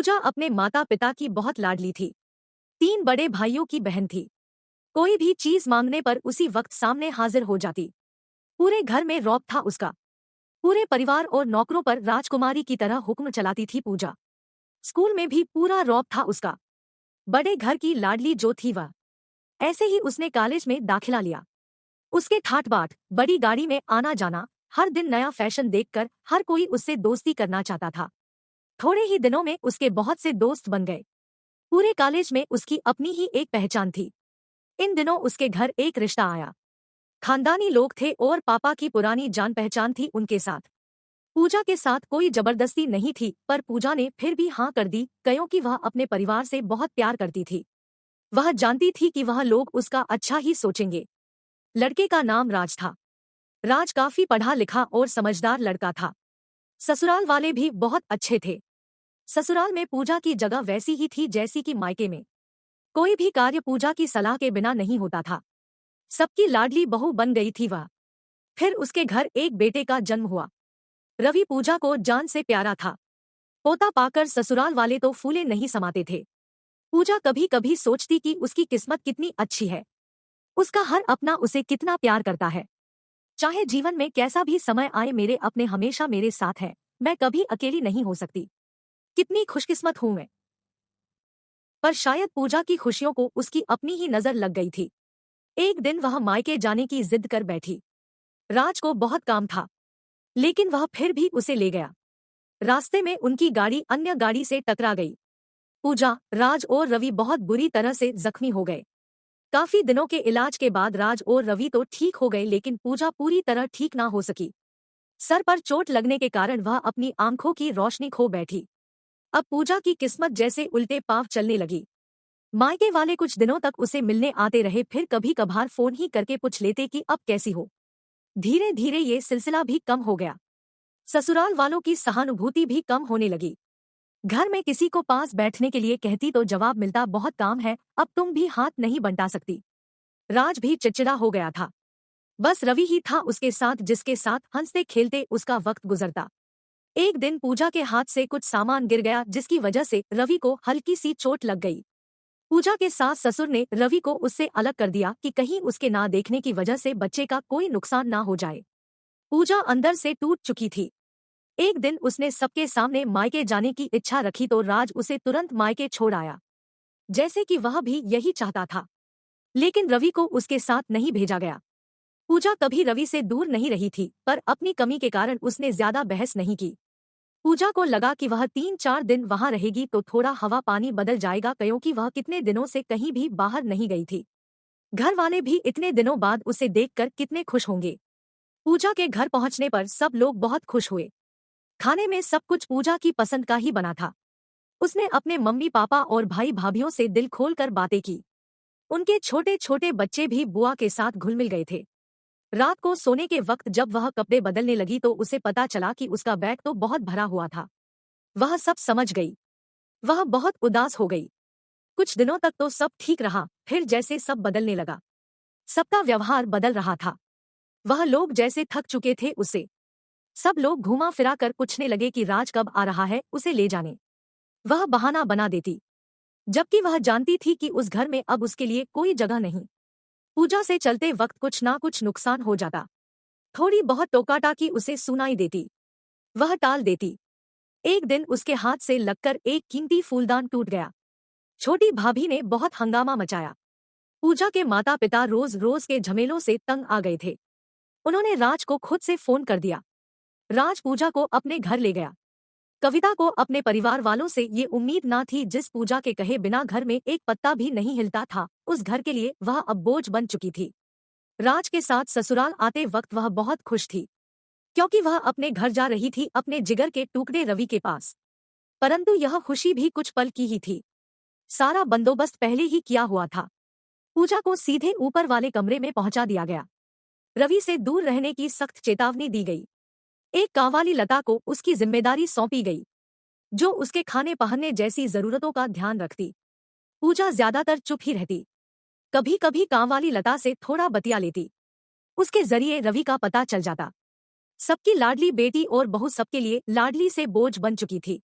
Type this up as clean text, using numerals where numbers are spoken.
पूजा अपने माता पिता की बहुत लाडली थी। 3 बड़े भाइयों की बहन थी। कोई भी चीज मांगने पर उसी वक्त सामने हाजिर हो जाती। पूरे घर में रौब था उसका। पूरे परिवार और नौकरों पर राजकुमारी की तरह हुक्म चलाती थी पूजा। स्कूल में भी पूरा रौब था उसका। बड़े घर की लाडली जो थी वह। ऐसे ही उसने कॉलेज में दाखिला लिया। उसके ठाट बाट, बड़ी गाड़ी में आना जाना, हर दिन नया फैशन देखकर हर कोई उससे दोस्ती करना चाहता था। थोड़े ही दिनों में उसके बहुत से दोस्त बन गए। पूरे कॉलेज में उसकी अपनी ही एक पहचान थी। इन दिनों उसके घर एक रिश्ता आया। खानदानी लोग थे और पापा की पुरानी जान पहचान थी उनके साथ। पूजा के साथ कोई जबरदस्ती नहीं थी, पर पूजा ने फिर भी हाँ कर दी, क्योंकि वह अपने परिवार से बहुत प्यार करती थी। वह जानती थी कि वह लोग उसका अच्छा ही सोचेंगे। लड़के का नाम राज था। राज काफी पढ़ा लिखा और समझदार लड़का था। ससुराल वाले भी बहुत अच्छे थे। ससुराल में पूजा की जगह वैसी ही थी जैसी कि मायके में। कोई भी कार्य पूजा की सलाह के बिना नहीं होता था। सबकी लाडली बहू बन गई थी वह। फिर उसके घर एक बेटे का जन्म हुआ। रवि पूजा को जान से प्यारा था। पोता पाकर ससुराल वाले तो फूले नहीं समाते थे। पूजा कभी कभी सोचती कि उसकी किस्मत कितनी अच्छी है। उसका हर अपना उसे कितना प्यार करता है। चाहे जीवन में कैसा भी समय आए, मेरे अपने हमेशा मेरे साथ हैं। मैं कभी अकेली नहीं हो सकती। कितनी खुशकिस्मत हूं मैं। पर शायद पूजा की खुशियों को उसकी अपनी ही नजर लग गई थी। एक दिन वह मायके जाने की जिद कर बैठी। राज को बहुत काम था, लेकिन वह फिर भी उसे ले गया। रास्ते में उनकी गाड़ी अन्य गाड़ी से टकरा गई। पूजा, राज और रवि बहुत बुरी तरह से जख्मी हो गए। काफी दिनों के इलाज के बाद राज और रवि तो ठीक हो गए, लेकिन पूजा पूरी तरह ठीक ना हो सकी। सर पर चोट लगने के कारण वह अपनी आंखों की रोशनी खो बैठी। अब पूजा की किस्मत जैसे उल्टे पांव चलने लगी। मायके वाले कुछ दिनों तक उसे मिलने आते रहे, फिर कभी कभार फोन ही करके पूछ लेते कि अब कैसी हो। धीरे धीरे ये सिलसिला भी कम हो गया। ससुराल वालों की सहानुभूति भी कम होने लगी। घर में किसी को पास बैठने के लिए कहती तो जवाब मिलता, बहुत काम है, अब तुम भी हाथ नहीं बंटा सकती। राज भी चिड़चिड़ा हो गया था। बस रवि ही था उसके साथ, जिसके साथ हंसते खेलते उसका वक्त गुजरता। एक दिन पूजा के हाथ से कुछ सामान गिर गया, जिसकी वजह से रवि को हल्की सी चोट लग गई। पूजा के सास ससुर ने रवि को उससे अलग कर दिया कि कहीं उसके ना देखने की वजह से बच्चे का कोई नुकसान ना हो जाए। पूजा अंदर से टूट चुकी थी। एक दिन उसने सबके सामने मायके जाने की इच्छा रखी तो राज उसे तुरंत मायके छोड़ आया, जैसे कि वह भी यही चाहता था। लेकिन रवि को उसके साथ नहीं भेजा गया। पूजा कभी रवि से दूर नहीं रही थी, पर अपनी कमी के कारण उसने ज्यादा बहस नहीं की। पूजा को लगा कि वह 3-4 दिन वहां रहेगी तो थोड़ा हवा पानी बदल जाएगा, क्योंकि वह कितने दिनों से कहीं भी बाहर नहीं गई थी। घर वाले भी इतने दिनों बाद उसे देखकर कितने खुश होंगे। पूजा के घर पहुंचने पर सब लोग बहुत खुश हुए। खाने में सब कुछ पूजा की पसंद का ही बना था। उसने अपने मम्मी पापा और भाई भाभीियों से दिल खोलकर बातें की। उनके छोटे छोटे बच्चे भी बुआ के साथ घुल मिल गए थे। रात को सोने के वक्त जब वह कपड़े बदलने लगी तो उसे पता चला कि उसका बैग तो बहुत भरा हुआ था। वह सब समझ गई। वह बहुत उदास हो गई। कुछ दिनों तक तो सब ठीक रहा, फिर जैसे सब बदलने लगा। सबका व्यवहार बदल रहा था। वह लोग जैसे थक चुके थे उससे। सब लोग घुमा फिरा कर पूछने लगे कि राज कब आ रहा है, उसे ले जाने। वह बहाना बना देती, जबकि वह जानती थी कि उस घर में अब उसके लिए कोई जगह नहीं। पूजा से चलते वक्त कुछ ना कुछ नुकसान हो जाता। थोड़ी बहुत टोकाटाकी उसे सुनाई देती, वह टाल देती। एक दिन उसके हाथ से लगकर एक कीमती फूलदान टूट गया। छोटी भाभी ने बहुत हंगामा मचाया। पूजा के माता पिता रोज रोज के झमेलों से तंग आ गए थे। उन्होंने राज को खुद से फोन कर दिया। राज पूजा को अपने घर ले गया। कविता को अपने परिवार वालों से ये उम्मीद ना थी। जिस पूजा के कहे बिना घर में एक पत्ता भी नहीं हिलता था, उस घर के लिए वह अब बोझ बन चुकी थी। राज के साथ ससुराल आते वक्त वह बहुत खुश थी, क्योंकि वह अपने घर जा रही थी, अपने जिगर के टुकड़े रवि के पास। परंतु यह खुशी भी कुछ पल की ही थी। सारा बंदोबस्त पहले ही किया हुआ था। पूजा को सीधे ऊपर वाले कमरे में पहुंचा दिया गया। रवि से दूर रहने की सख्त चेतावनी दी गई। एक कांवाली लता को उसकी जिम्मेदारी सौंपी गई, जो उसके खाने पहनने जैसी जरूरतों का ध्यान रखती। पूजा ज्यादातर चुप ही रहती। कभी कभी कांवाली लता से थोड़ा बतिया लेती। उसके जरिए रवि का पता चल जाता। सबकी लाडली बेटी और बहू सबके लिए लाडली से बोझ बन चुकी थी।